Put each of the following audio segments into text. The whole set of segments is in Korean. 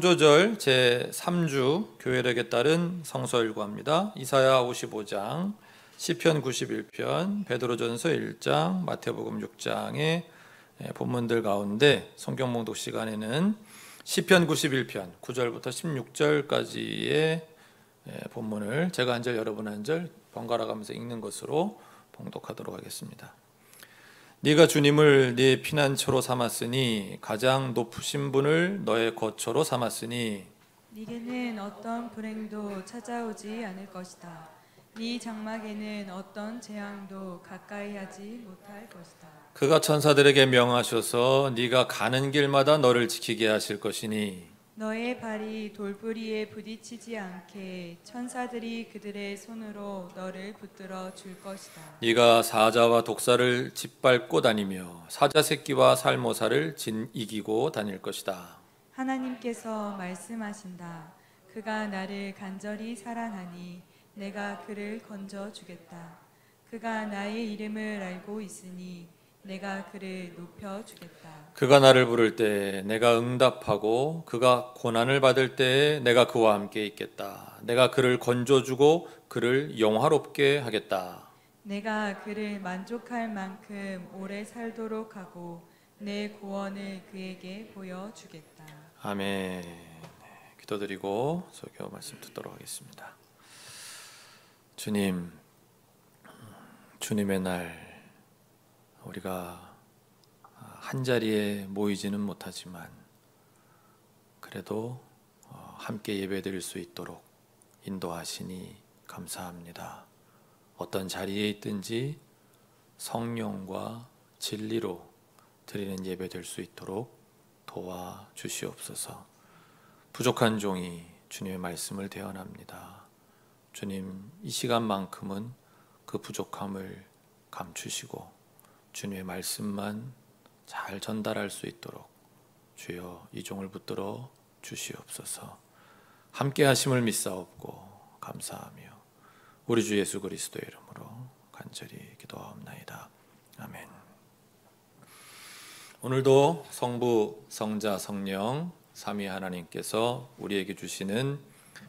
창조절 제3주 교회력에 따른 성서일과입니다. 이사야 55장, 시편 91편, 베드로전서 1장, 마태복음 6장의 본문들 가운데 성경 봉독 시간에는 시편 91편 9절부터 16절까지의 본문을 제가 한 절 여러분 한 절 번갈아 가면서 읽는 것으로 봉독하도록 하겠습니다. 네가 주님을 네 피난처로 삼았으니 가장 높으신 분을 너의 거처로 삼았으니 네게는 어떤 불행도 찾아오지 않을 것이다. 네 장막에는 어떤 재앙도 가까이 하지 못할 것이다. 그가 천사들에게 명하셔서 네가 가는 길마다 너를 지키게 하실 것이니 너의 발이 돌부리에 부딪히지 않게 천사들이 그들의 손으로 너를 붙들어 줄 것이다. 네가 사자와 독사를 짓밟고 다니며 사자 새끼와 살모사를 이기고 다닐 것이다. 하나님께서 말씀하신다. 그가 나를 간절히 사랑하니 내가 그를 건져주겠다. 그가 나의 이름을 알고 있으니 내가 그를 높여주겠다. 그가 나를 부를 때 내가 응답하고 그가 고난을 받을 때에 내가 그와 함께 있겠다. 내가 그를 건져주고 그를 영화롭게 하겠다. 내가 그를 만족할 만큼 오래 살도록 하고 내 구원을 그에게 보여주겠다. 아멘. 기도드리고 설교 말씀 듣도록 하겠습니다. 주님, 주님의 날 우리가 한자리에 모이지는 못하지만 그래도 함께 예배드릴 수 있도록 인도하시니 감사합니다. 어떤 자리에 있든지 성령과 진리로 드리는 예배 될 수 있도록 도와주시옵소서. 부족한 종이 주님의 말씀을 대언합니다. 주님, 이 시간만큼은 그 부족함을 감추시고 주님의 말씀만 잘 전달할 수 있도록 주여 이 종을 붙들어 주시옵소서. 함께 하심을 믿사옵고 감사하며 우리 주 예수 그리스도의 이름으로 간절히 기도하옵나이다. 아멘. 오늘도 성부, 성자, 성령 삼위 하나님께서 우리에게 주시는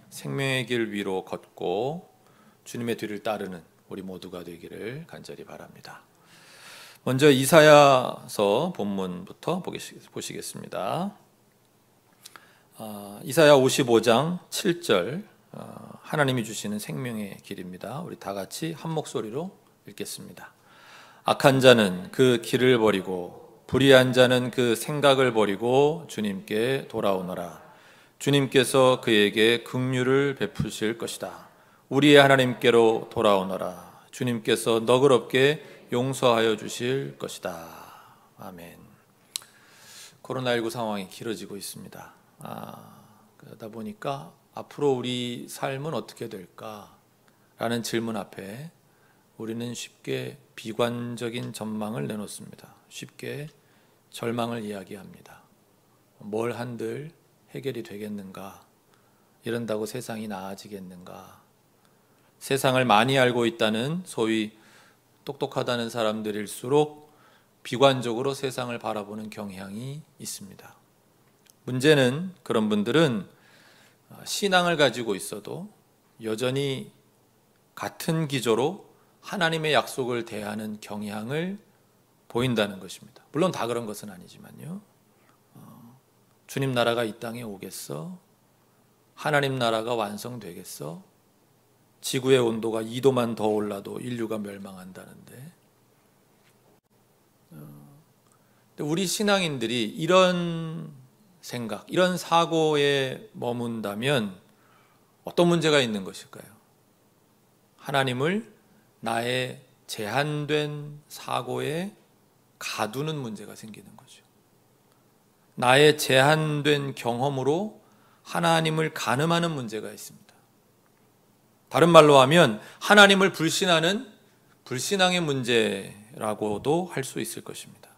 생명의 길 위로 걷고 주님의 뒤를 따르는 우리 모두가 되기를 간절히 바랍니다. 먼저 이사야서 본문부터 보시겠습니다. 이사야 55장 7절 하나님이 주시는 생명의 길입니다. 우리 다 같이 한 목소리로 읽겠습니다. 악한 자는 그 길을 버리고 불의한 자는 그 생각을 버리고 주님께 돌아오너라. 주님께서 그에게 긍휼을 베푸실 것이다. 우리의 하나님께로 돌아오너라. 주님께서 너그럽게 용서하여 주실 것이다. 아멘. 코로나19 상황이 길어지고 있습니다. 그러다 보니까 앞으로 우리 삶은 어떻게 될까? 라는 질문 앞에 우리는 쉽게 비관적인 전망을 내놓습니다. 쉽게 절망을 이야기합니다. 뭘 한들 해결이 되겠는가? 이런다고 세상이 나아지겠는가? 세상을 많이 알고 있다는 소위 똑똑하다는 사람들일수록 비관적으로 세상을 바라보는 경향이 있습니다. 문제는 그런 분들은 신앙을 가지고 있어도 여전히 같은 기조로 하나님의 약속을 대하는 경향을 보인다는 것입니다. 물론 다 그런 것은 아니지만요. 주님 나라가 이 땅에 오겠어? 하나님 나라가 완성되겠어? 지구의 온도가 2도만 더 올라도 인류가 멸망한다는데 우리 신앙인들이 이런 생각, 이런 사고에 머문다면 어떤 문제가 있는 것일까요? 하나님을 나의 제한된 사고에 가두는 문제가 생기는 거죠. 나의 제한된 경험으로 하나님을 가늠하는 문제가 있습니다. 다른 말로 하면 하나님을 불신하는 불신앙의 문제라고도 할 수 있을 것입니다.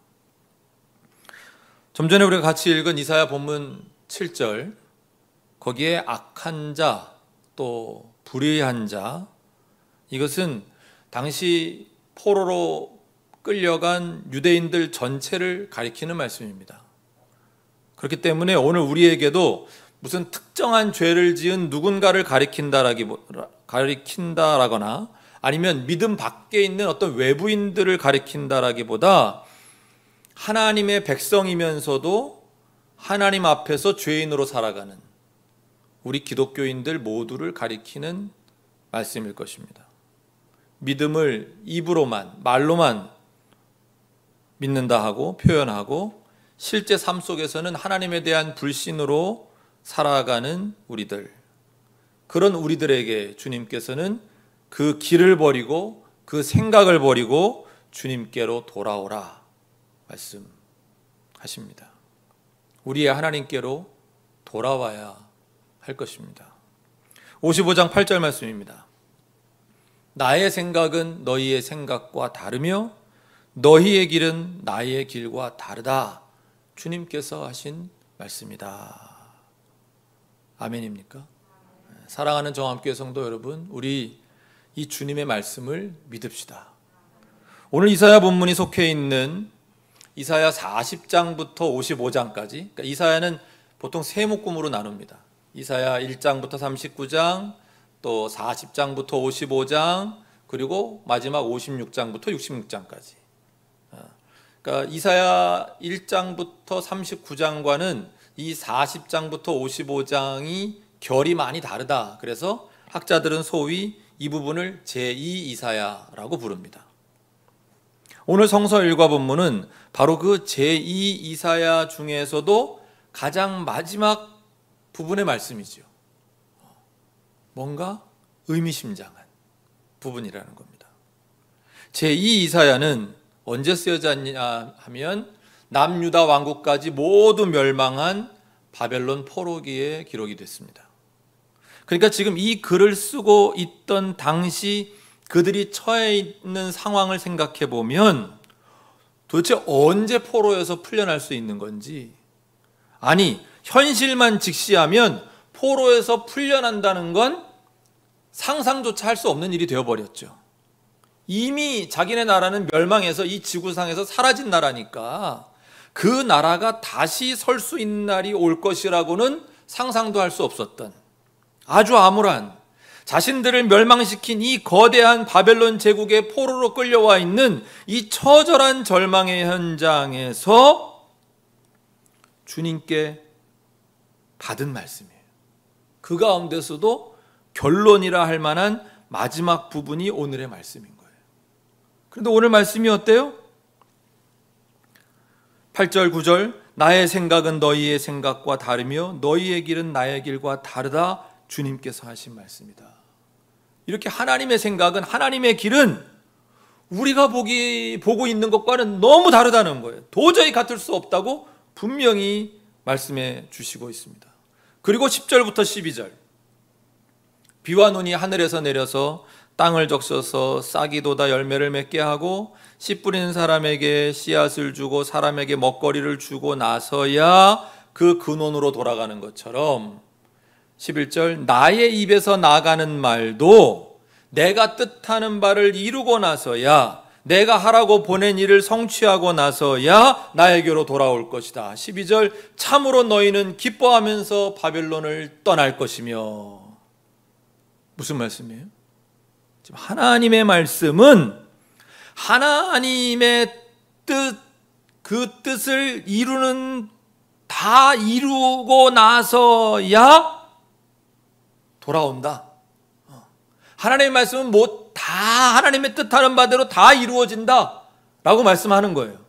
좀 전에 우리가 같이 읽은 이사야 본문 7절, 거기에 악한 자, 또 불의한 자, 이것은 당시 포로로 끌려간 유대인들 전체를 가리키는 말씀입니다. 그렇기 때문에 오늘 우리에게도 무슨 특정한 죄를 지은 누군가를 가리킨다라거나 아니면 믿음 밖에 있는 어떤 외부인들을 가리킨다라기보다 하나님의 백성이면서도 하나님 앞에서 죄인으로 살아가는 우리 기독교인들 모두를 가리키는 말씀일 것입니다. 믿음을 입으로만, 말로만 믿는다 하고 표현하고 실제 삶 속에서는 하나님에 대한 불신으로 살아가는 우리들, 그런 우리들에게 주님께서는 그 길을 버리고 그 생각을 버리고 주님께로 돌아오라 말씀하십니다. 우리의 하나님께로 돌아와야 할 것입니다. 55장 8절 말씀입니다. 나의 생각은 너희의 생각과 다르며 너희의 길은 나의 길과 다르다. 주님께서 하신 말씀이다. 아멘입니까? 사랑하는 정함교회 성도 여러분, 우리 이 주님의 말씀을 믿읍시다. 오늘 이사야 본문이 속해 있는 이사야 40장부터 55장까지, 그러니까 이사야는 보통 세 묶음으로 나눕니다. 이사야 1장부터 39장, 또 40장부터 55장, 그리고 마지막 56장부터 66장까지. 그러니까 이사야 1장부터 39장과는 이 40장부터 55장이 결이 많이 다르다. 그래서 학자들은 소위 이 부분을 제2 이사야라고 부릅니다. 오늘 성서 일과 본문은 바로 그 제2 이사야 중에서도 가장 마지막 부분의 말씀이죠. 뭔가 의미심장한 부분이라는 겁니다. 제2 이사야는 언제 쓰여졌냐 하면 남유다 왕국까지 모두 멸망한 바벨론 포로기에 기록이 됐습니다. 그러니까 지금 이 글을 쓰고 있던 당시 그들이 처해 있는 상황을 생각해 보면 도대체 언제 포로에서 풀려날 수 있는 건지, 아니 현실만 직시하면 포로에서 풀려난다는 건 상상조차 할 수 없는 일이 되어버렸죠. 이미 자기네 나라는 멸망해서 이 지구상에서 사라진 나라니까 그 나라가 다시 설 수 있는 날이 올 것이라고는 상상도 할 수 없었던 아주 암울한, 자신들을 멸망시킨 이 거대한 바벨론 제국의 포로로 끌려와 있는 이 처절한 절망의 현장에서 주님께 받은 말씀이에요. 그 가운데서도 결론이라 할 만한 마지막 부분이 오늘의 말씀인 거예요. 그런데 오늘 말씀이 어때요? 8절 9절 나의 생각은 너희의 생각과 다르며 너희의 길은 나의 길과 다르다. 주님께서 하신 말씀이다. 이렇게 하나님의 생각은, 하나님의 길은 우리가 보고 있는 것과는 너무 다르다는 거예요. 도저히 같을 수 없다고 분명히 말씀해 주시고 있습니다. 그리고 10절부터 12절 비와 눈이 하늘에서 내려서 땅을 적셔서 싹이 돋아 열매를 맺게 하고 씨 뿌리는 사람에게 씨앗을 주고 사람에게 먹거리를 주고 나서야 그 근원으로 돌아가는 것처럼 11절 나의 입에서 나가는 말도 내가 뜻하는 바를 이루고 나서야, 내가 하라고 보낸 일을 성취하고 나서야 나에게로 돌아올 것이다. 12절 참으로 너희는 기뻐하면서 바벨론을 떠날 것이며. 무슨 말씀이에요? 지금 하나님의 말씀은 하나님의 뜻, 그 뜻을 다 이루고 나서야 돌아온다. 하나님의 말씀은 다 하나님의 뜻하는 바대로 다 이루어진다 라고 말씀하는 거예요.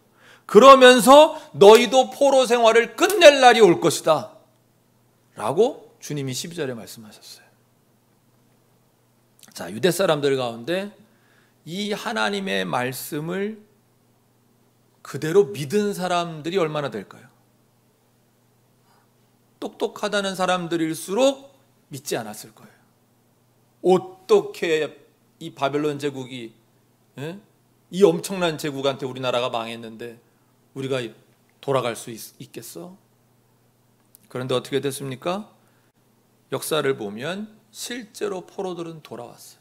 그러면서 너희도 포로 생활을 끝낼 날이 올 것이다 라고 주님이 12절에 말씀하셨어요. 자, 유대 사람들 가운데 이 하나님의 말씀을 그대로 믿은 사람들이 얼마나 될까요? 똑똑하다는 사람들일수록 믿지 않았을 거예요. 어떻게 이 바벨론 제국이, 이 엄청난 제국한테 우리나라가 망했는데 우리가 돌아갈 수 있겠어? 그런데 어떻게 됐습니까? 역사를 보면 실제로 포로들은 돌아왔어요.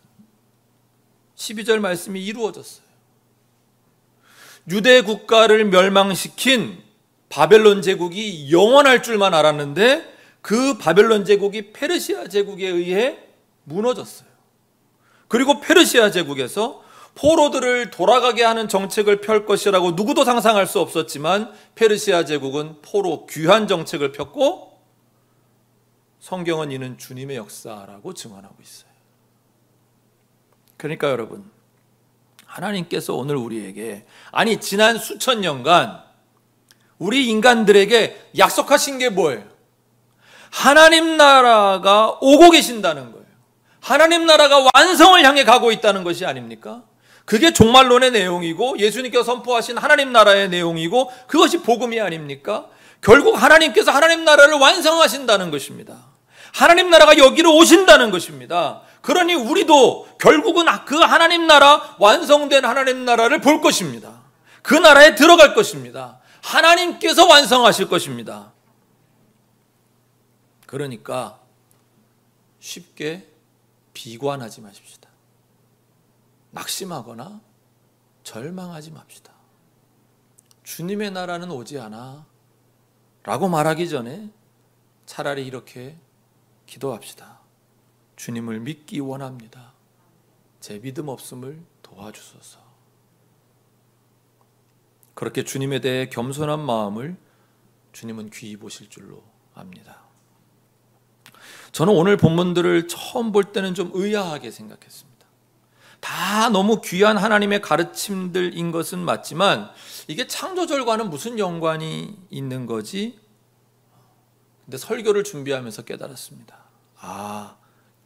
12절 말씀이 이루어졌어요. 유대 국가를 멸망시킨 바벨론 제국이 영원할 줄만 알았는데 그 바벨론 제국이 페르시아 제국에 의해 무너졌어요. 그리고 페르시아 제국에서 포로들을 돌아가게 하는 정책을 펼 것이라고 누구도 상상할 수 없었지만 페르시아 제국은 포로 귀환 정책을 폈고 성경은 이는 주님의 역사라고 증언하고 있어요. 그러니까 여러분, 하나님께서 오늘 우리에게, 아니 지난 수천 년간 우리 인간들에게 약속하신 게 뭐예요? 하나님 나라가 오고 계신다는 거예요. 하나님 나라가 완성을 향해 가고 있다는 것이 아닙니까? 그게 종말론의 내용이고 예수님께서 선포하신 하나님 나라의 내용이고 그것이 복음이 아닙니까? 결국 하나님께서 하나님 나라를 완성하신다는 것입니다. 하나님 나라가 여기로 오신다는 것입니다. 그러니 우리도 결국은 그 하나님 나라, 완성된 하나님 나라를 볼 것입니다. 그 나라에 들어갈 것입니다. 하나님께서 완성하실 것입니다. 그러니까 쉽게 비관하지 마십시다. 낙심하거나 절망하지 맙시다. 주님의 나라는 오지 않아 라고 말하기 전에 차라리 이렇게 기도합시다. 주님을 믿기 원합니다. 제 믿음 없음을 도와주소서. 그렇게 주님에 대해 겸손한 마음을 주님은 귀히 보실 줄로 압니다. 저는 오늘 본문들을 처음 볼 때는 좀 의아하게 생각했습니다. 다 너무 귀한 하나님의 가르침들인 것은 맞지만 이게 창조절과는 무슨 연관이 있는 거지? 근데 설교를 준비하면서 깨달았습니다.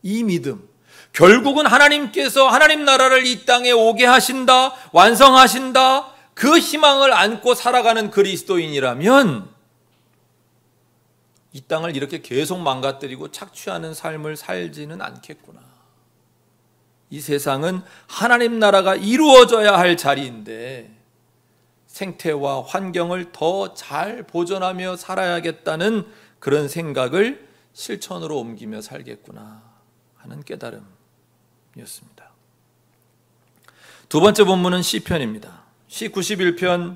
이 믿음, 결국은 하나님께서 하나님 나라를 이 땅에 오게 하신다, 완성하신다, 그 희망을 안고 살아가는 그리스도인이라면 이 땅을 이렇게 계속 망가뜨리고 착취하는 삶을 살지는 않겠구나. 이 세상은 하나님 나라가 이루어져야 할 자리인데 생태와 환경을 더 잘 보존하며 살아야겠다는 그런 생각을 실천으로 옮기며 살겠구나 하는 깨달음이었습니다. 두 번째 본문은 시편입니다. 시 91편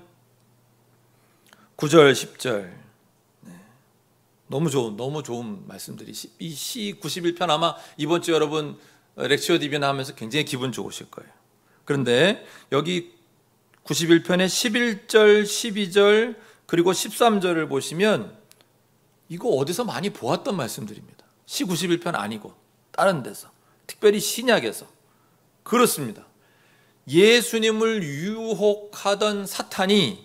9절 10절. 너무 좋은 말씀들이, 이 시 91편 아마 이번 주 여러분 렉시오 디비나 하면서 굉장히 기분 좋으실 거예요. 그런데 여기 91편의 11절, 12절 그리고 13절을 보시면 이거 어디서 많이 보았던 말씀들입니다. 시 91편 아니고 다른 데서, 특별히 신약에서. 그렇습니다. 예수님을 유혹하던 사탄이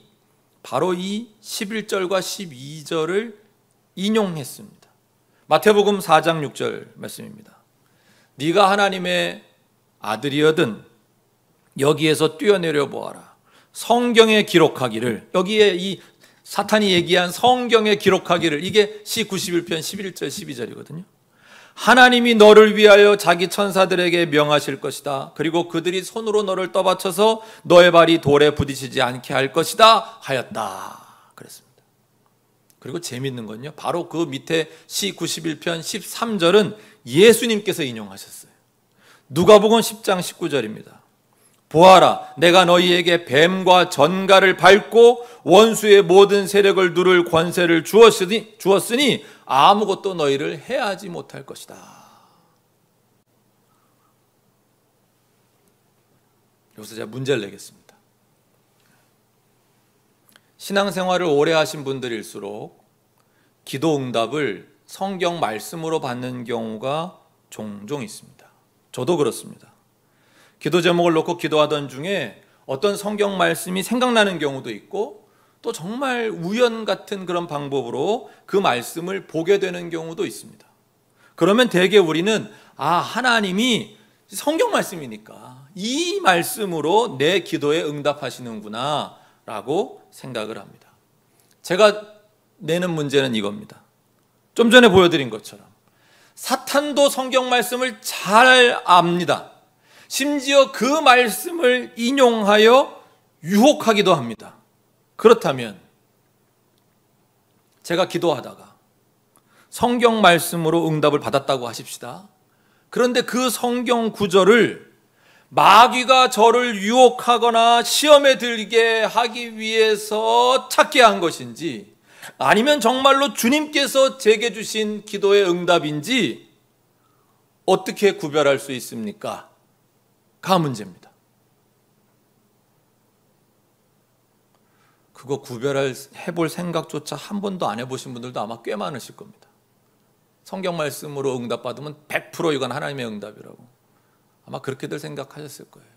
바로 이 11절과 12절을 인용했습니다. 마태복음 4장 6절 말씀입니다. 네가 하나님의 아들이여든 여기에서 뛰어내려 보아라. 성경에 기록하기를, 여기에 이 사탄이 얘기한 성경에 기록하기를, 이게 시 91편 11절 12절이거든요. 하나님이 너를 위하여 자기 천사들에게 명하실 것이다. 그리고 그들이 손으로 너를 떠받쳐서 너의 발이 돌에 부딪히지 않게 할 것이다 하였다. 그랬습니다. 그리고 재밌는 건요, 바로 그 밑에 시 91편 13절은 예수님께서 인용하셨어요. 누가복음 10장 19절입니다. 보아라, 내가 너희에게 뱀과 전갈을 밟고 원수의 모든 세력을 누를 권세를 주었으니 아무것도 너희를 해하지 못할 것이다. 여기서 제가 문제를 내겠습니다. 신앙생활을 오래 하신 분들일수록 기도 응답을 성경 말씀으로 받는 경우가 종종 있습니다. 저도 그렇습니다. 기도 제목을 놓고 기도하던 중에 어떤 성경 말씀이 생각나는 경우도 있고, 또 정말 우연 같은 그런 방법으로 그 말씀을 보게 되는 경우도 있습니다. 그러면 대개 우리는 하나님이 성경 말씀이니까 이 말씀으로 내 기도에 응답하시는구나 라고 생각을 합니다. 제가 내는 문제는 이겁니다. 좀 전에 보여드린 것처럼 사탄도 성경 말씀을 잘 압니다. 심지어 그 말씀을 인용하여 유혹하기도 합니다. 그렇다면 제가 기도하다가 성경 말씀으로 응답을 받았다고 하십시다. 그런데 그 성경 구절을 마귀가 저를 유혹하거나 시험에 들게 하기 위해서 찾게 한 것인지, 아니면 정말로 주님께서 제게 주신 기도의 응답인지 어떻게 구별할 수 있습니까? 가 문제입니다. 그거 해볼 생각조차 한 번도 안 해보신 분들도 아마 꽤 많으실 겁니다. 성경 말씀으로 응답받으면 100% 이건 하나님의 응답이라고 아마 그렇게들 생각하셨을 거예요.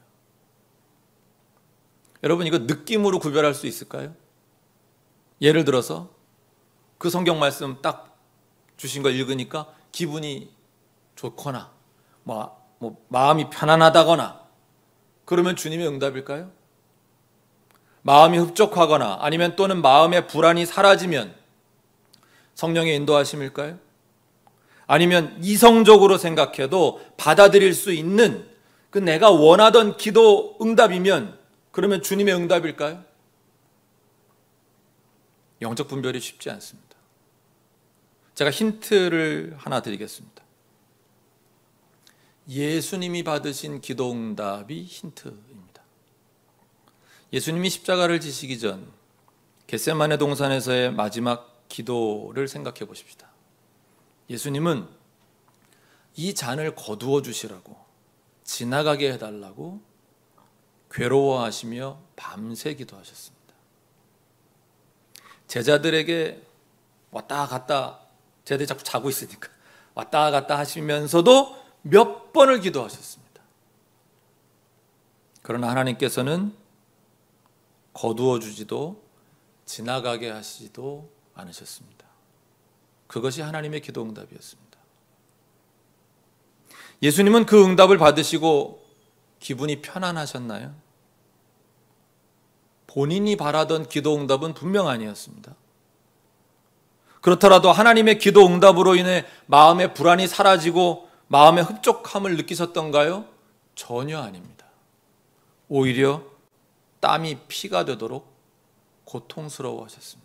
여러분, 이거 느낌으로 구별할 수 있을까요? 예를 들어서 그 성경 말씀 딱 주신 거 읽으니까 기분이 좋거나 마음이 편안하다거나 그러면 주님의 응답일까요? 마음이 흡족하거나 아니면 또는 마음의 불안이 사라지면 성령의 인도하심일까요? 아니면 이성적으로 생각해도 받아들일 수 있는 그 내가 원하던 기도 응답이면 그러면 주님의 응답일까요? 영적 분별이 쉽지 않습니다. 제가 힌트를 하나 드리겠습니다. 예수님이 받으신 기도 응답이 힌트입니다. 예수님이 십자가를 지시기 전 겟세마네 동산에서의 마지막 기도를 생각해 보십시다. 예수님은 이 잔을 거두어 주시라고, 지나가게 해달라고 괴로워하시며 밤새 기도하셨습니다. 제자들에게 왔다 갔다, 제자들이 자꾸 자고 있으니까 왔다 갔다 하시면서도 몇 번을 기도하셨습니다. 그러나 하나님께서는 거두어 주지도 지나가게 하시지도 않으셨습니다. 그것이 하나님의 기도 응답이었습니다. 예수님은 그 응답을 받으시고 기분이 편안하셨나요? 본인이 바라던 기도 응답은 분명 아니었습니다. 그렇더라도 하나님의 기도 응답으로 인해 마음의 불안이 사라지고 마음의 흡족함을 느끼셨던가요? 전혀 아닙니다. 오히려 땀이 피가 되도록 고통스러워하셨습니다.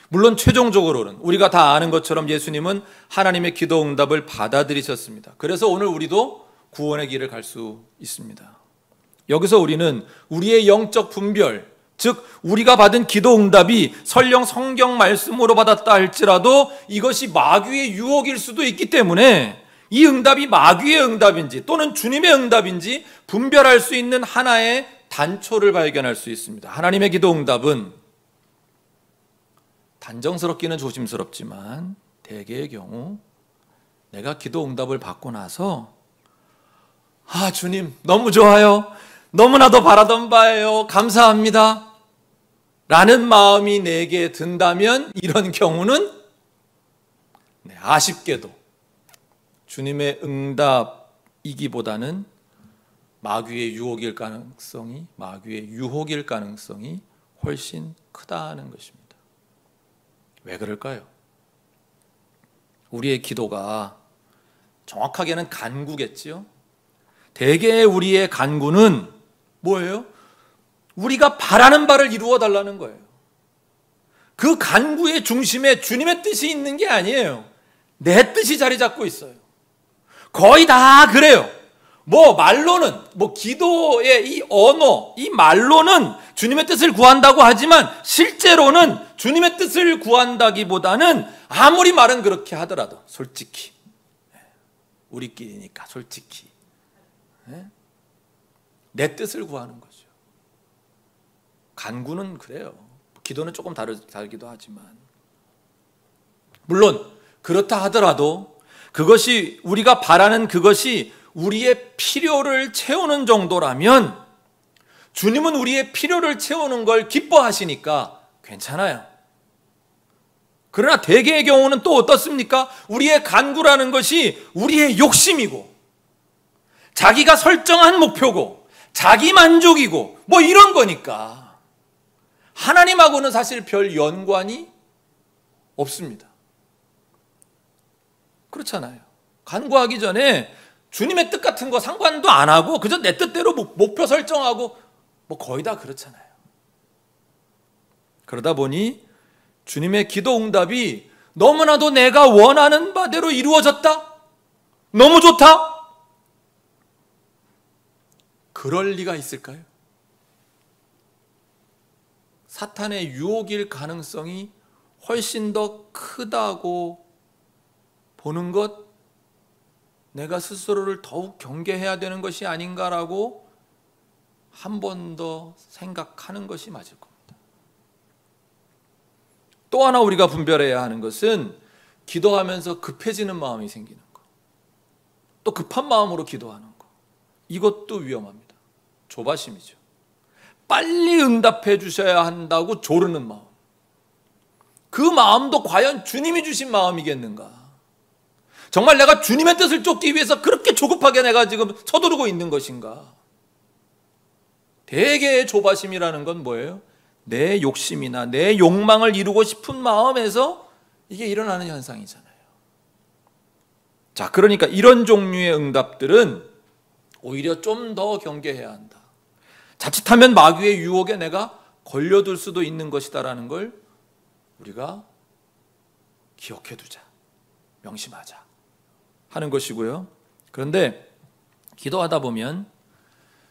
물론 최종적으로는 우리가 다 아는 것처럼 예수님은 하나님의 기도 응답을 받아들이셨습니다. 그래서 오늘 우리도 구원의 길을 갈 수 있습니다. 여기서 우리는 우리의 영적 분별, 즉 우리가 받은 기도 응답이 설령 성경 말씀으로 받았다 할지라도 이것이 마귀의 유혹일 수도 있기 때문에 이 응답이 마귀의 응답인지 또는 주님의 응답인지 분별할 수 있는 하나의 단초를 발견할 수 있습니다. 하나님의 기도 응답은 단정스럽기는 조심스럽지만 대개의 경우 내가 기도 응답을 받고 나서 주님 너무 좋아요, 너무나도 바라던 바예요, 감사합니다 라는 마음이 내게 든다면 이런 경우는 아쉽게도 주님의 응답이기보다는 마귀의 유혹일 가능성이 훨씬 크다는 것입니다. 왜 그럴까요? 우리의 기도가 정확하게는 간구겠지요. 대개 우리의 간구는 뭐예요? 우리가 바라는 바를 이루어 달라는 거예요. 그 간구의 중심에 주님의 뜻이 있는 게 아니에요. 내 뜻이 자리 잡고 있어요. 거의 다 그래요. 말로는, 기도의 이 언어, 이 말로는 주님의 뜻을 구한다고 하지만 실제로는 주님의 뜻을 구한다기보다는 아무리 말은 그렇게 하더라도 솔직히, 우리끼리니까 솔직히 내 뜻을 구하는 거죠. 간구는 그래요. 기도는 조금 다르기도 하지만 물론 그렇다 하더라도 그것이 우리가 바라는 그것이 우리의 필요를 채우는 정도라면 주님은 우리의 필요를 채우는 걸 기뻐하시니까 괜찮아요. 그러나 대개의 경우는 또 어떻습니까? 우리의 간구라는 것이 우리의 욕심이고 자기가 설정한 목표고 자기 만족이고 이런 거니까 하나님하고는 사실 별 연관이 없습니다. 그렇잖아요. 간구하기 전에 주님의 뜻 같은 거 상관도 안 하고 그저 내 뜻대로 목표 설정하고 거의 다 그렇잖아요. 그러다 보니 주님의 기도 응답이 너무나도 내가 원하는 바대로 이루어졌다? 너무 좋다? 그럴 리가 있을까요? 사탄의 유혹일 가능성이 훨씬 더 크다고 보는 것, 내가 스스로를 더욱 경계해야 되는 것이 아닌가라고 한 번 더 생각하는 것이 맞을 겁니다. 또 하나 우리가 분별해야 하는 것은 기도하면서 급해지는 마음이 생기는 것, 또 급한 마음으로 기도하는 것, 이것도 위험합니다. 조바심이죠. 빨리 응답해 주셔야 한다고 조르는 마음, 그 마음도 과연 주님이 주신 마음이겠는가? 정말 내가 주님의 뜻을 쫓기 위해서 그렇게 조급하게 내가 지금 서두르고 있는 것인가? 대개의 조바심이라는 건 뭐예요? 내 욕심이나 내 욕망을 이루고 싶은 마음에서 이게 일어나는 현상이잖아요. 자, 그러니까 이런 종류의 응답들은 오히려 좀 더 경계해야 한다. 자칫하면 마귀의 유혹에 내가 걸려들 수도 있는 것이다라는 걸 우리가 기억해 두자, 명심하자 하는 것이고요. 그런데 기도하다 보면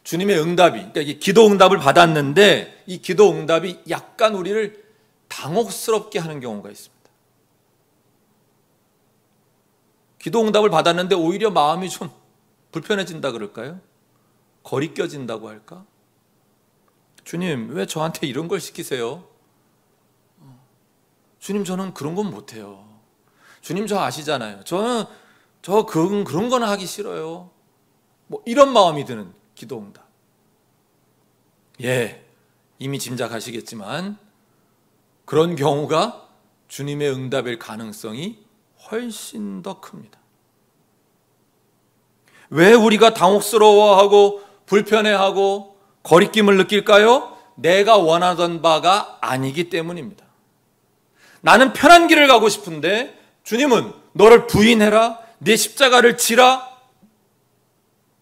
주님의 응답이, 그러니까 이 기도 응답을 받았는데 이 기도 응답이 약간 우리를 당혹스럽게 하는 경우가 있습니다. 기도 응답을 받았는데 오히려 마음이 좀 불편해진다 그럴까요? 거리껴진다고 할까? 주님, 왜 저한테 이런 걸 시키세요? 주님, 저는 그런 건 못해요. 주님, 저 아시잖아요. 저는 그런 거는 하기 싫어요. 뭐 이런 마음이 드는 기도응답. 예, 이미 짐작하시겠지만 그런 경우가 주님의 응답일 가능성이 훨씬 더 큽니다. 왜 우리가 당혹스러워하고 불편해하고 거리낌을 느낄까요? 내가 원하던 바가 아니기 때문입니다. 나는 편한 길을 가고 싶은데 주님은 너를 부인해라, 내 십자가를 지라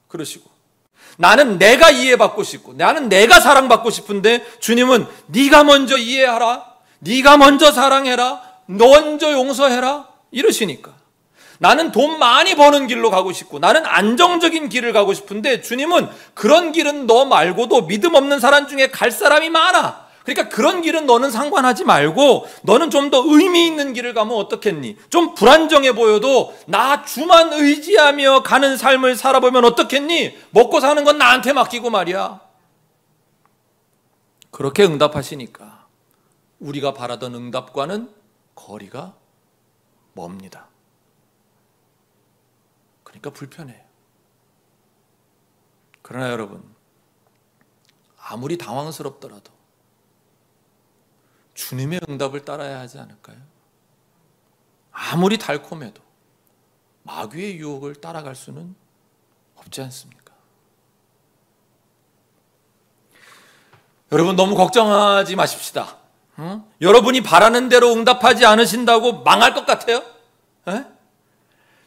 그러시고, 나는 내가 이해받고 싶고 나는 내가 사랑받고 싶은데 주님은 네가 먼저 이해하라, 네가 먼저 사랑해라, 너 먼저 용서해라 이러시니까, 나는 돈 많이 버는 길로 가고 싶고 나는 안정적인 길을 가고 싶은데 주님은 그런 길은 너 말고도 믿음 없는 사람 중에 갈 사람이 많아. 그러니까 그런 길은 너는 상관하지 말고 너는 좀 더 의미 있는 길을 가면 어떻겠니? 좀 불안정해 보여도 나 주만 의지하며 가는 삶을 살아보면 어떻겠니? 먹고 사는 건 나한테 맡기고 말이야. 그렇게 응답하시니까 우리가 바라던 응답과는 거리가 멉니다. 그러니까 불편해요. 그러나 여러분, 아무리 당황스럽더라도 주님의 응답을 따라야 하지 않을까요? 아무리 달콤해도 마귀의 유혹을 따라갈 수는 없지 않습니까? 여러분, 너무 걱정하지 마십시다. 여러분이 바라는 대로 응답하지 않으신다고 망할 것 같아요?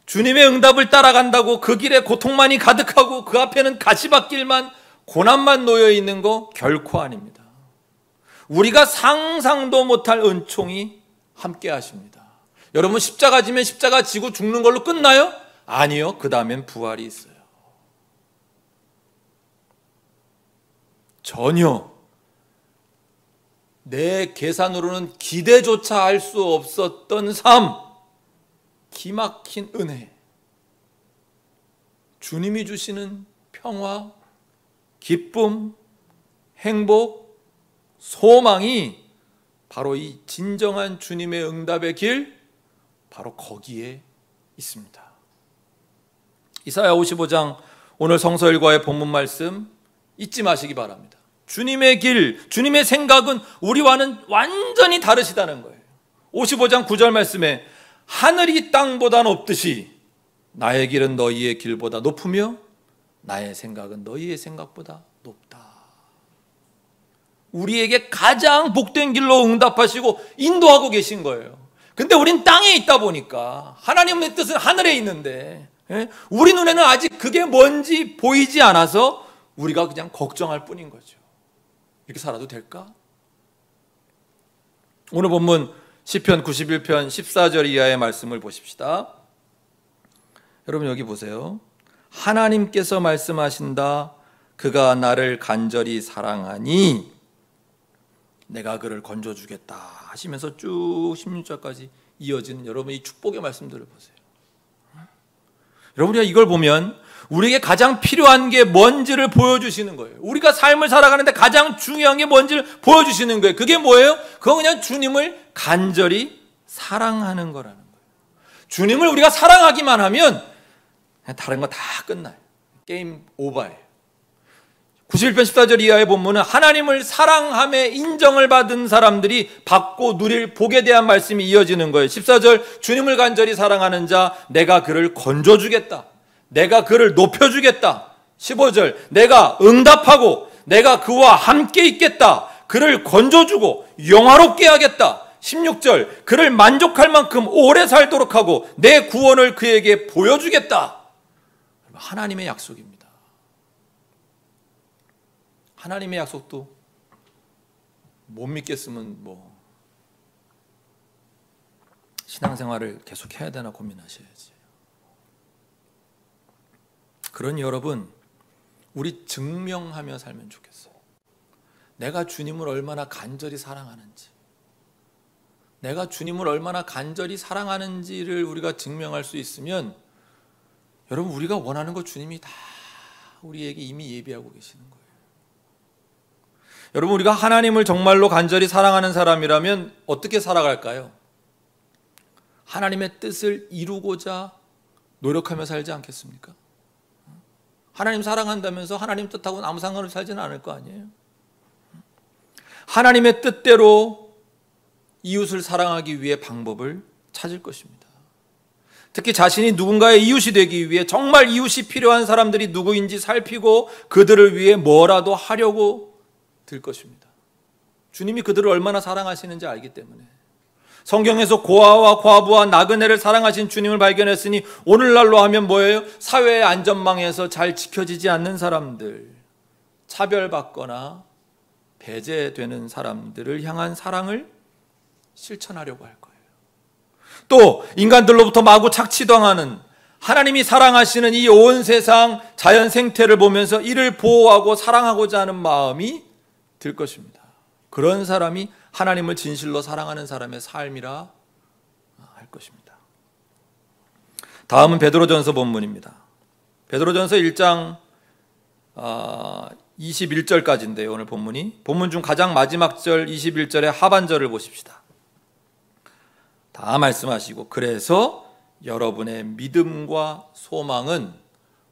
주님의 응답을 따라간다고 그 길에 고통만이 가득하고 그 앞에는 가시밭길만, 고난만 놓여 있는 거 결코 아닙니다. 우리가 상상도 못할 은총이 함께 하십니다. 여러분, 십자가 지면 십자가 지고 죽는 걸로 끝나요? 아니요. 그 다음엔 부활이 있어요. 전혀 내 계산으로는 기대조차 할 수 없었던 삶, 기막힌 은혜, 주님이 주시는 평화, 기쁨, 행복, 소망이 바로 이 진정한 주님의 응답의 길, 바로 거기에 있습니다. 이사야 55장 오늘 성서 일과의 본문 말씀 잊지 마시기 바랍니다. 주님의 길, 주님의 생각은 우리와는 완전히 다르시다는 거예요. 55장 9절 말씀에 하늘이 땅보다 높듯이 나의 길은 너희의 길보다 높으며 나의 생각은 너희의 생각보다 높다. 우리에게 가장 복된 길로 응답하시고 인도하고 계신 거예요. 근데 우린 땅에 있다 보니까 하나님의 뜻은 하늘에 있는데 우리 눈에는 아직 그게 뭔지 보이지 않아서 우리가 그냥 걱정할 뿐인 거죠. 이렇게 살아도 될까? 오늘 본문 시편 91편 14절 이하의 말씀을 보십시다. 여러분, 여기 보세요. 하나님께서 말씀하신다. 그가 나를 간절히 사랑하니 내가 그를 건져주겠다 하시면서 쭉 16절까지 이어지는 여러분 이 축복의 말씀들을 보세요. 여러분, 우리가 이걸 보면 우리에게 가장 필요한 게 뭔지를 보여주시는 거예요. 우리가 삶을 살아가는데 가장 중요한 게 뭔지를 보여주시는 거예요. 그게 뭐예요? 그건 그냥 주님을 간절히 사랑하는 거라는 거예요. 주님을 우리가 사랑하기만 하면 그냥 다른 거 다 끝나요. 게임 오버예요. 91편 14절 이하의 본문은 하나님을 사랑함에 인정을 받은 사람들이 받고 누릴 복에 대한 말씀이 이어지는 거예요. 14절, 주님을 간절히 사랑하는 자 내가 그를 건져주겠다, 내가 그를 높여주겠다. 15절, 내가 응답하고 내가 그와 함께 있겠다, 그를 건져주고 영화롭게 하겠다. 16절, 그를 만족할 만큼 오래 살도록 하고 내 구원을 그에게 보여주겠다. 하나님의 약속입니다. 하나님의 약속도 못 믿겠으면 신앙생활을 계속 해야 되나 고민하셔야지. 그러니 여러분, 우리 증명하며 살면 좋겠어요. 내가 주님을 얼마나 간절히 사랑하는지, 내가 주님을 얼마나 간절히 사랑하는지를 우리가 증명할 수 있으면 여러분, 우리가 원하는 거 주님이 다 우리에게 이미 예비하고 계시는 거예요. 여러분, 우리가 하나님을 정말로 간절히 사랑하는 사람이라면 어떻게 살아갈까요? 하나님의 뜻을 이루고자 노력하며 살지 않겠습니까? 하나님 사랑한다면서 하나님 뜻하고는 아무 상관없이 살지는 않을 거 아니에요? 하나님의 뜻대로 이웃을 사랑하기 위해 방법을 찾을 것입니다. 특히 자신이 누군가의 이웃이 되기 위해 정말 이웃이 필요한 사람들이 누구인지 살피고 그들을 위해 뭐라도 하려고 들 것입니다. 주님이 그들을 얼마나 사랑하시는지 알기 때문에. 성경에서 고아와 과부와 나그네를 사랑하신 주님을 발견했으니 오늘날로 하면 뭐예요? 사회의 안전망에서 잘 지켜지지 않는 사람들, 차별받거나 배제되는 사람들을 향한 사랑을 실천하려고 할 거예요. 또 인간들로부터 마구 착취당하는, 하나님이 사랑하시는 이 온 세상 자연 생태를 보면서 이를 보호하고 사랑하고자 하는 마음이 들 것입니다. 그런 사람이 하나님을 진실로 사랑하는 사람의 삶이라 할 것입니다. 다음은 베드로전서 본문입니다. 베드로전서 1장 21절까지인데요. 오늘 본문이. 본문 중 가장 마지막 절 21절의 하반절을 보십시다. 다 말씀하시고 그래서 여러분의 믿음과 소망은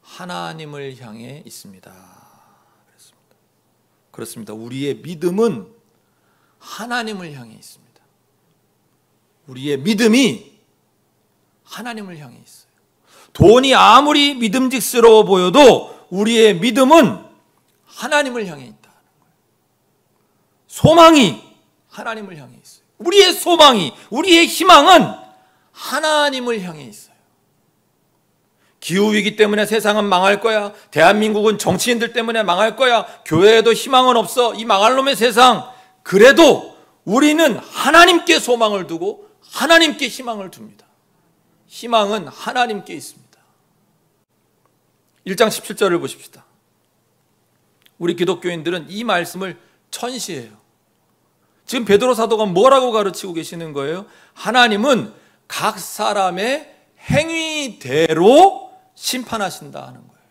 하나님을 향해 있습니다. 그렇습니다. 우리의 믿음은 하나님을 향해 있습니다. 우리의 믿음이 하나님을 향해 있어요. 돈이 아무리 믿음직스러워 보여도 우리의 믿음은 하나님을 향해 있다. 소망이 하나님을 향해 있어요. 우리의 소망이, 우리의 희망은 하나님을 향해 있어요. 기후위기 때문에 세상은 망할 거야. 대한민국은 정치인들 때문에 망할 거야. 교회에도 희망은 없어. 이 망할 놈의 세상. 그래도 우리는 하나님께 소망을 두고 하나님께 희망을 둡니다. 희망은 하나님께 있습니다. 1장 17절을 보십시다. 우리 기독교인들은 이 말씀을 천시해요. 지금 베드로 사도가 뭐라고 가르치고 계시는 거예요? 하나님은 각 사람의 행위대로 심판하신다 하는 거예요.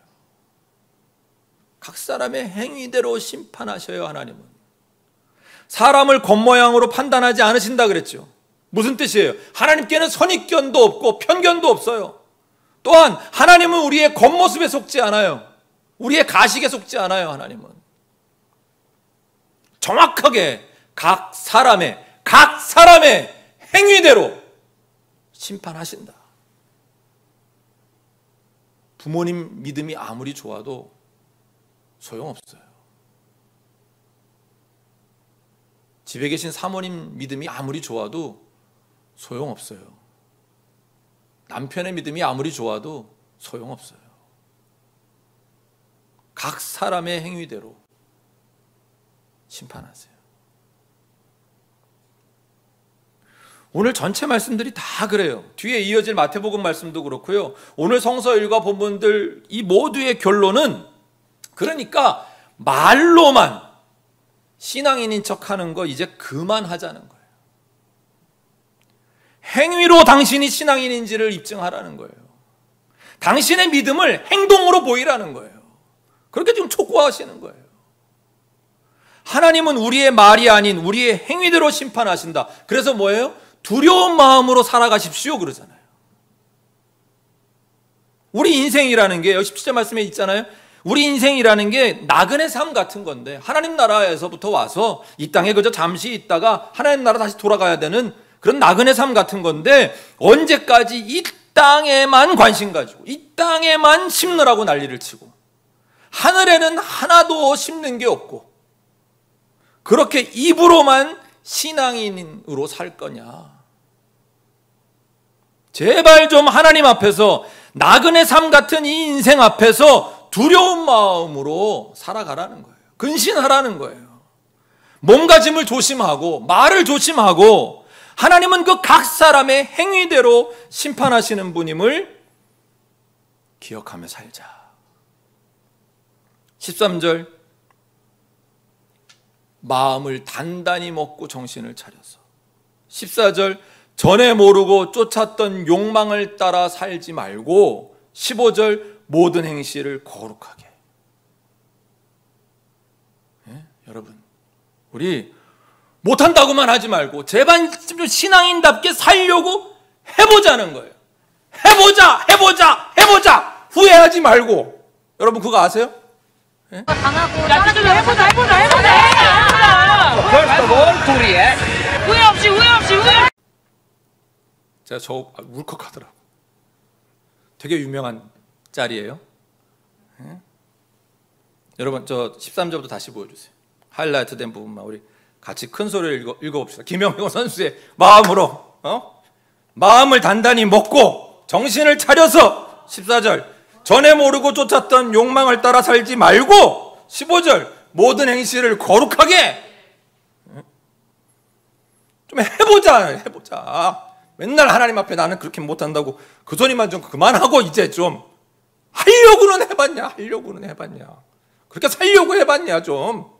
각 사람의 행위대로 심판하셔요. 하나님은 사람을 겉모양으로 판단하지 않으신다 그랬죠. 무슨 뜻이에요? 하나님께는 선입견도 없고 편견도 없어요. 또한 하나님은 우리의 겉모습에 속지 않아요. 우리의 가식에 속지 않아요. 하나님은 정확하게 각 사람의 행위대로 심판하신다. 부모님 믿음이 아무리 좋아도 소용없어요. 집에 계신 사모님 믿음이 아무리 좋아도 소용없어요. 남편의 믿음이 아무리 좋아도 소용없어요. 각 사람의 행위대로 심판하세요. 오늘 전체 말씀들이 다 그래요. 뒤에 이어질 마태복음 말씀도 그렇고요. 오늘 성서 일과 본문들 이 모두의 결론은 그러니까 말로만 신앙인인 척하는 거 이제 그만하자는 거예요. 행위로 당신이 신앙인인지를 입증하라는 거예요. 당신의 믿음을 행동으로 보이라는 거예요. 그렇게 지금 촉구하시는 거예요. 하나님은 우리의 말이 아닌 우리의 행위대로 심판하신다. 그래서 뭐예요? 두려운 마음으로 살아가십시오 그러잖아요. 우리 인생이라는 게 17절 말씀에 있잖아요. 우리 인생이라는 게 나그네 삶 같은 건데 하나님 나라에서부터 와서 이 땅에 그저 잠시 있다가 하나님 나라 다시 돌아가야 되는 그런 나그네 삶 같은 건데 언제까지 이 땅에만 관심 가지고 이 땅에만 심느라고 난리를 치고 하늘에는 하나도 심는 게 없고 그렇게 입으로만 신앙인으로 살 거냐. 제발 좀 하나님 앞에서 나그네 삶 같은 이 인생 앞에서 두려운 마음으로 살아가라는 거예요. 근신하라는 거예요. 몸가짐을 조심하고 말을 조심하고 하나님은 그 각 사람의 행위대로 심판하시는 분임을 기억하며 살자. 13절 마음을 단단히 먹고 정신을 차려서 14절 전에 모르고 쫓았던 욕망을 따라 살지 말고 15절 모든 행실을 거룩하게. 예? 여러분 우리 못한다고만 하지 말고 제발 좀 신앙인답게 살려고 해보자는 거예요. 해보자 후회하지 말고. 여러분 그거 아세요? 예? 당하고 야 좀 해보자 후회 없이 제가 저 울컥하더라고. 되게 유명한 짤이에요. 예? 여러분 저 13절부터 다시 보여주세요. 하이라이트 된 부분만 우리 같이 큰 소리를 읽어봅시다. 김영경 선수의 마음으로 마음을 단단히 먹고 정신을 차려서 14절 전에 모르고 쫓았던 욕망을 따라 살지 말고 15절 모든 행실을 거룩하게. 좀 해보자. 맨날 하나님 앞에 나는 그렇게 못한다고 그 소리만 좀 그만하고 이제 좀 하려고는 해봤냐. 그렇게 살려고 해봤냐 좀.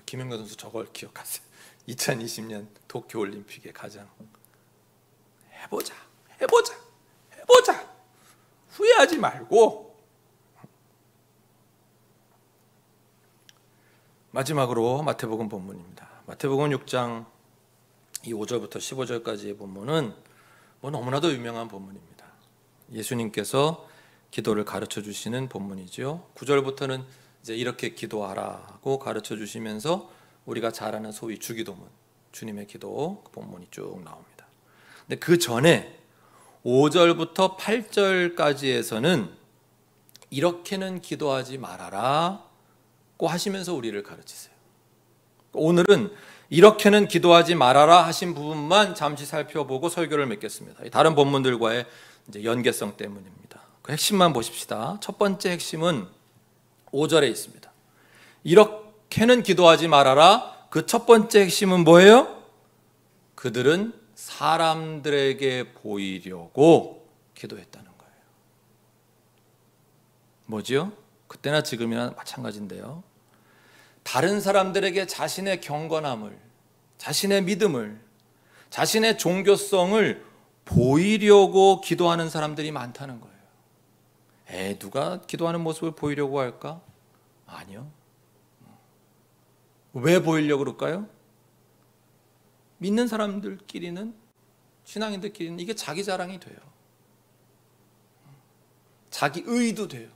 김연경 선수 저걸 기억하세요. 2020년 도쿄올림픽에 가장 해보자 후회하지 말고. 마지막으로 마태복음 본문입니다. 마태복음 6장 이 5절부터 15절까지의 본문은 너무나도 유명한 본문입니다. 예수님께서 기도를 가르쳐 주시는 본문이죠. 9절부터는 이제 이렇게 기도하라고 가르쳐 주시면서 우리가 잘 아는 소위 주기도문, 주님의 기도 그 본문이 쭉 나옵니다. 근데 그 전에 5절부터 8절까지에서는 이렇게는 기도하지 말아라고 하시면서 우리를 가르치세요. 오늘은 이렇게는 기도하지 말아라 하신 부분만 잠시 살펴보고 설교를 맺겠습니다. 다른 본문들과의 이제 연계성 때문입니다. 그 핵심만 보십시다. 첫 번째 핵심은 5절에 있습니다. 이렇게는 기도하지 말아라. 그 첫 번째 핵심은 뭐예요? 그들은 사람들에게 보이려고 기도했다는 거예요. 뭐지요? 그때나 지금이나 마찬가지인데요. 다른 사람들에게 자신의 경건함을, 자신의 믿음을, 자신의 종교성을 보이려고 기도하는 사람들이 많다는 거예요. 누가 기도하는 모습을 보이려고 할까? 아니요. 왜 보이려고 그럴까요? 믿는 사람들끼리는, 신앙인들끼리는 이게 자기 자랑이 돼요. 자기 의도 돼요.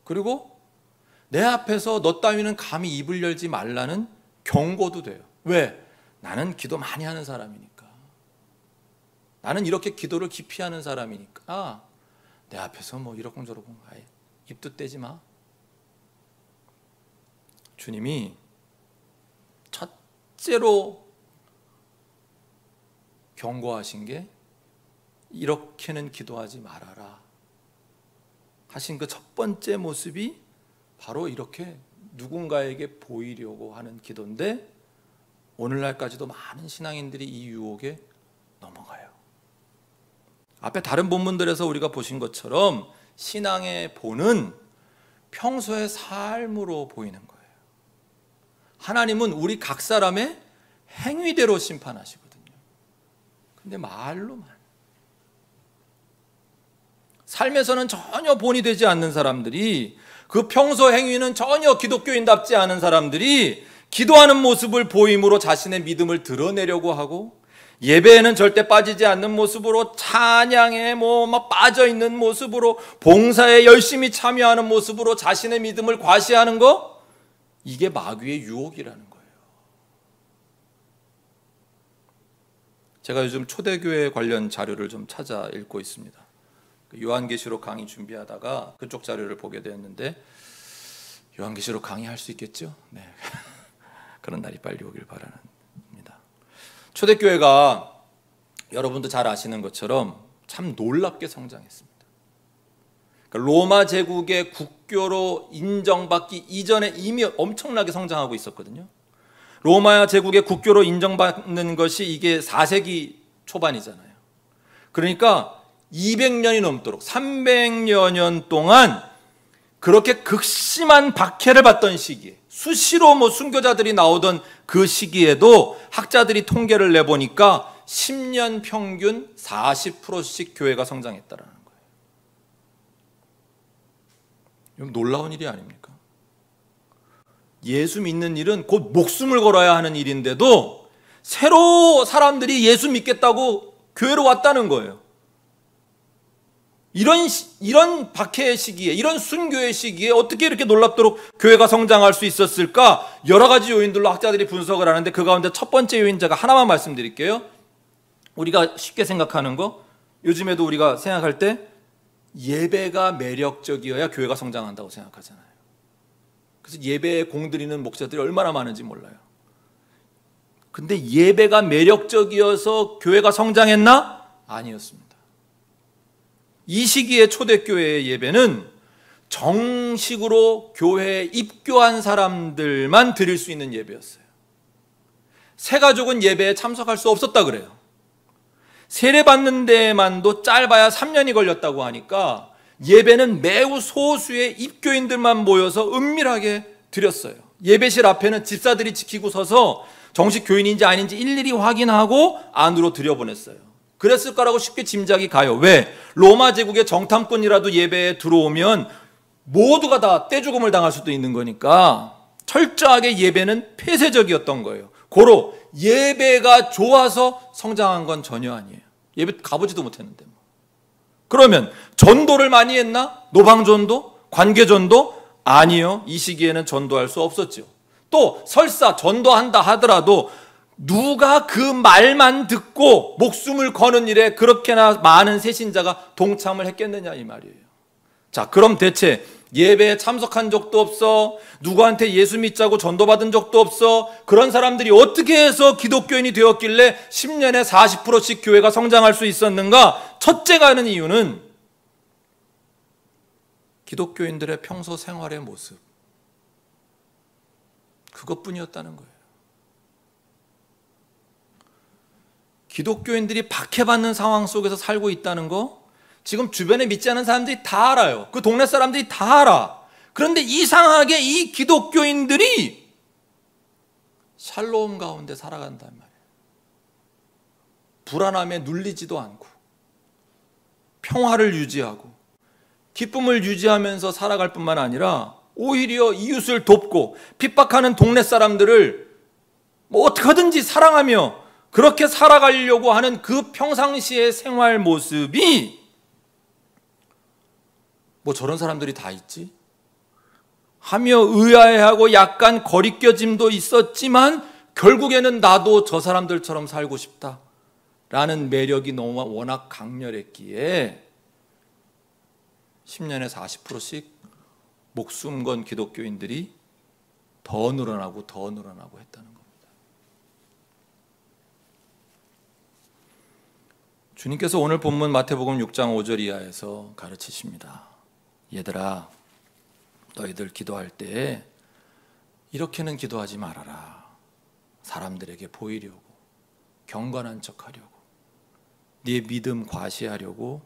그리고 내 앞에서 너 따위는 감히 입을 열지 말라는 경고도 돼요. 왜? 나는 기도 많이 하는 사람이니까. 나는 이렇게 기도를 깊이 하는 사람이니까 내 앞에서 뭐 이러쿵저러쿵 아예 입도 떼지 마. 주님이 첫째로 경고하신 게 이렇게는 기도하지 말아라 하신 그 첫 번째 모습이 바로 이렇게 누군가에게 보이려고 하는 기도인데 오늘날까지도 많은 신앙인들이 이 유혹에 넘어가요. 앞에 다른 본문들에서 우리가 보신 것처럼 신앙의 본은 평소의 삶으로 보이는 거예요. 하나님은 우리 각 사람의 행위대로 심판하시거든요. 근데 말로만, 삶에서는 전혀 본이 되지 않는 사람들이, 그 평소 행위는 전혀 기독교인답지 않은 사람들이 기도하는 모습을 보임으로 자신의 믿음을 드러내려고 하고, 예배에는 절대 빠지지 않는 모습으로, 찬양에 막 빠져있는 모습으로, 봉사에 열심히 참여하는 모습으로 자신의 믿음을 과시하는 거, 이게 마귀의 유혹이라는 거예요. 제가 요즘 초대교회 관련 자료를 좀 찾아 읽고 있습니다. 요한계시록 강의 준비하다가 그쪽 자료를 보게 되었는데, 요한계시록 강의할 수 있겠죠? 네. 그런 날이 빨리 오길 바랍니다. 초대교회가 여러분도 잘 아시는 것처럼 참 놀랍게 성장했습니다. 그러니까 로마 제국의 국교로 인정받기 이전에 이미 엄청나게 성장하고 있었거든요. 로마 제국의 국교로 인정받는 것이 이게 4세기 초반이잖아요. 그러니까 200년이 넘도록 300여 년 동안 그렇게 극심한 박해를 받던 시기에, 수시로 순교자들이 나오던 그 시기에도 학자들이 통계를 내보니까 10년 평균 40%씩 교회가 성장했다라는 거예요. 이건 놀라운 일이 아닙니까? 예수 믿는 일은 곧 목숨을 걸어야 하는 일인데도 새로 사람들이 예수 믿겠다고 교회로 왔다는 거예요. 이런 박해의 시기에, 이런 순교의 시기에 어떻게 이렇게 놀랍도록 교회가 성장할 수 있었을까? 여러 가지 요인들로 학자들이 분석을 하는데, 그 가운데 첫 번째 요인 제가 하나만 말씀드릴게요. 우리가 쉽게 생각하는 거, 요즘에도 우리가 생각할 때 예배가 매력적이어야 교회가 성장한다고 생각하잖아요. 그래서 예배에 공들이는 목사들이 얼마나 많은지 몰라요. 근데 예배가 매력적이어서 교회가 성장했나? 아니었습니다. 이 시기의 초대교회의 예배는 정식으로 교회에 입교한 사람들만 드릴 수 있는 예배였어요. 새가족은 예배에 참석할 수 없었다 그래요. 세례받는 데만도 짧아야 3년이 걸렸다고 하니까 예배는 매우 소수의 입교인들만 모여서 은밀하게 드렸어요. 예배실 앞에는 집사들이 지키고 서서 정식 교인인지 아닌지 일일이 확인하고 안으로 들여보냈어요. 그랬을 거라고 쉽게 짐작이 가요. 왜? 로마 제국의 정탐꾼이라도 예배에 들어오면 모두가 다 떼죽음을 당할 수도 있는 거니까 철저하게 예배는 폐쇄적이었던 거예요. 고로 예배가 좋아서 성장한 건 전혀 아니에요. 예배 가보지도 못했는데. 그러면 전도를 많이 했나? 노방전도? 관계전도? 아니요. 이 시기에는 전도할 수 없었죠. 또 설사 전도한다 하더라도 누가 그 말만 듣고 목숨을 거는 일에 그렇게나 많은 새신자가 동참을 했겠느냐 이 말이에요. 자, 그럼 대체 예배에 참석한 적도 없어, 누구한테 예수 믿자고 전도받은 적도 없어, 그런 사람들이 어떻게 해서 기독교인이 되었길래 10년에 40%씩 교회가 성장할 수 있었는가? 첫째가 하는 이유는 기독교인들의 평소 생활의 모습, 그것뿐이었다는 거예요. 기독교인들이 박해받는 상황 속에서 살고 있다는 거 지금 주변에 믿지 않는 사람들이 다 알아요. 그 동네 사람들이 다 알아. 그런데 이상하게 이 기독교인들이 샬롬 가운데 살아간단 말이에요. 불안함에 눌리지도 않고 평화를 유지하고 기쁨을 유지하면서 살아갈 뿐만 아니라 오히려 이웃을 돕고 핍박하는 동네 사람들을 어떻게든지 사랑하며 그렇게 살아가려고 하는 그 평상시의 생활 모습이 저런 사람들이 다 있지? 하며 의아해하고 약간 거리껴짐도 있었지만 결국에는 나도 저 사람들처럼 살고 싶다라는 매력이 너무 워낙 강렬했기에 10년에 40%씩 목숨 건 기독교인들이 더 늘어나고 했다는 겁니다. 주님께서 오늘 본문 마태복음 6장 5절 이하에서 가르치십니다. 얘들아, 너희들 기도할 때 이렇게는 기도하지 말아라. 사람들에게 보이려고, 경건한 척하려고, 네 믿음 과시하려고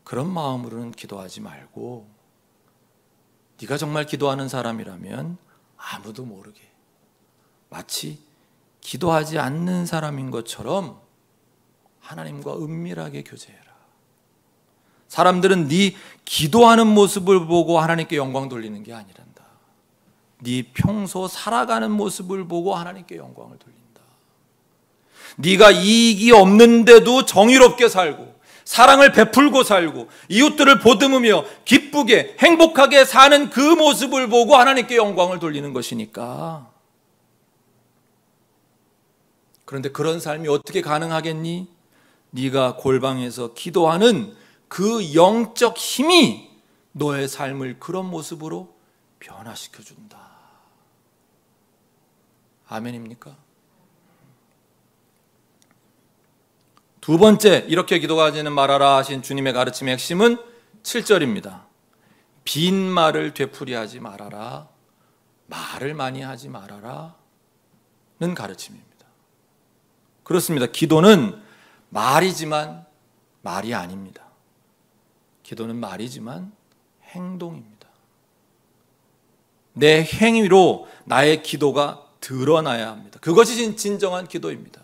그런 마음으로는 기도하지 말고, 네가 정말 기도하는 사람이라면 아무도 모르게 마치 기도하지 않는 사람인 것처럼 하나님과 은밀하게 교제해라. 사람들은 네 기도하는 모습을 보고 하나님께 영광 돌리는 게 아니란다. 네 평소 살아가는 모습을 보고 하나님께 영광을 돌린다. 네가 이익이 없는데도 정의롭게 살고 사랑을 베풀고 살고 이웃들을 보듬으며 기쁘게 행복하게 사는 그 모습을 보고 하나님께 영광을 돌리는 것이니까. 그런데 그런 삶이 어떻게 가능하겠니? 네가 골방에서 기도하는 그 영적 힘이 너의 삶을 그런 모습으로 변화시켜 준다. 아멘입니까? 두 번째, 이렇게 기도하지는 말아라 하신 주님의 가르침의 핵심은 7절입니다. 빈말을 되풀이하지 말아라, 말을 많이 하지 말아라 는 가르침입니다. 그렇습니다. 기도는 말이지만 말이 아닙니다. 기도는 말이지만 행동입니다. 내 행위로 나의 기도가 드러나야 합니다. 그것이 진정한 기도입니다.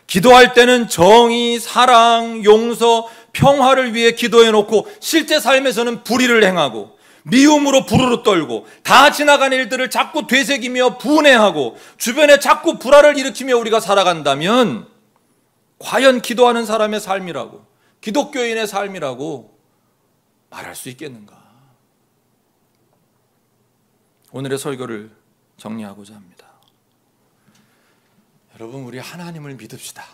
기도할 때는 정의, 사랑, 용서, 평화를 위해 기도해 놓고 실제 삶에서는 불의를 행하고 미움으로 부르르 떨고 다 지나간 일들을 자꾸 되새기며 분해하고 주변에 자꾸 불화를 일으키며 우리가 살아간다면 과연 기도하는 사람의 삶이라고, 기독교인의 삶이라고 말할 수 있겠는가? 오늘의 설교를 정리하고자 합니다. 여러분, 우리 하나님을 믿읍시다.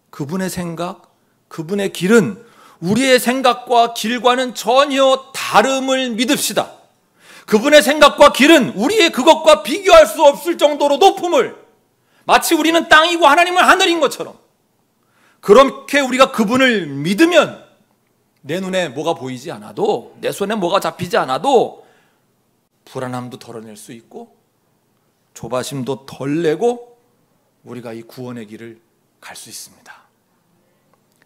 그분의 생각, 그분의 길은 우리의 생각과 길과는 전혀 다름을 믿읍시다. 그분의 생각과 길은 우리의 그것과 비교할 수 없을 정도로 높음을, 마치 우리는 땅이고 하나님은 하늘인 것처럼, 그렇게 우리가 그분을 믿으면 내 눈에 뭐가 보이지 않아도, 내 손에 뭐가 잡히지 않아도 불안함도 덜어낼 수 있고 조바심도 덜 내고 우리가 이 구원의 길을 갈 수 있습니다.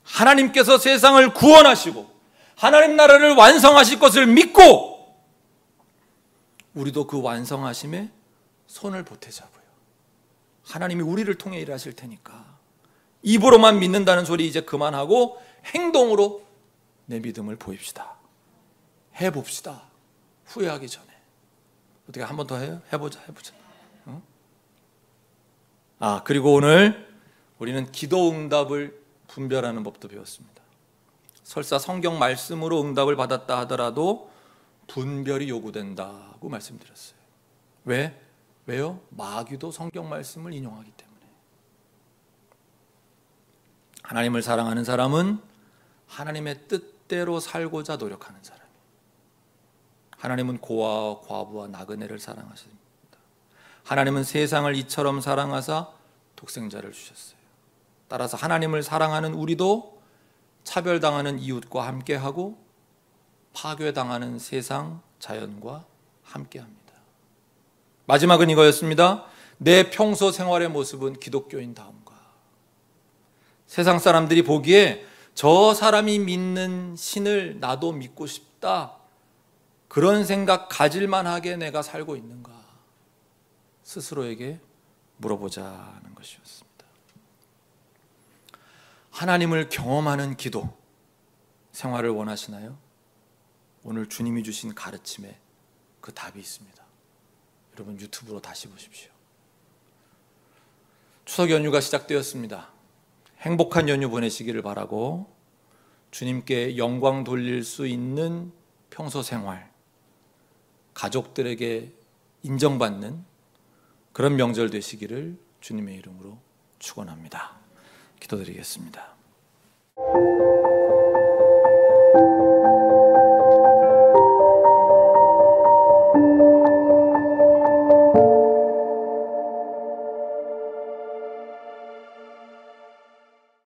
하나님께서 세상을 구원하시고 하나님 나라를 완성하실 것을 믿고 우리도 그 완성하심에 손을 보태자고요. 하나님이 우리를 통해 일하실 테니까 입으로만 믿는다는 소리 이제 그만하고 행동으로 내 믿음을 보입시다. 해봅시다. 후회하기 전에. 어떻게 한 번 더 해요? 해보자. 그리고 오늘 우리는 기도 응답을 분별하는 법도 배웠습니다. 설사 성경 말씀으로 응답을 받았다 하더라도 분별이 요구된다고 말씀드렸어요. 왜요? 마귀도 성경 말씀을 인용하기 때문에. 하나님을 사랑하는 사람은 하나님의 뜻대로 살고자 노력하는 사람이에요. 하나님은 고아와 과부와 나그네를 사랑하십니다. 하나님은 세상을 이처럼 사랑하사 독생자를 주셨어요. 따라서 하나님을 사랑하는 우리도 차별당하는 이웃과 함께하고 파괴당하는 세상 자연과 함께합니다. 마지막은 이거였습니다. 내 평소 생활의 모습은 기독교인다움과. 세상 사람들이 보기에 저 사람이 믿는 신을 나도 믿고 싶다, 그런 생각 가질만 하게 내가 살고 있는가, 스스로에게 물어보자는 것이었습니다. 하나님을 경험하는 기도 생활을 원하시나요? 오늘 주님이 주신 가르침에 그 답이 있습니다. 여러분, 유튜브로 다시 보십시오. 추석 연휴가 시작되었습니다. 행복한 연휴 보내시기를 바라고, 주님께 영광 돌릴 수 있는 평소 생활, 가족들에게 인정받는 그런 명절 되시기를 주님의 이름으로 축원합니다. 기도드리겠습니다.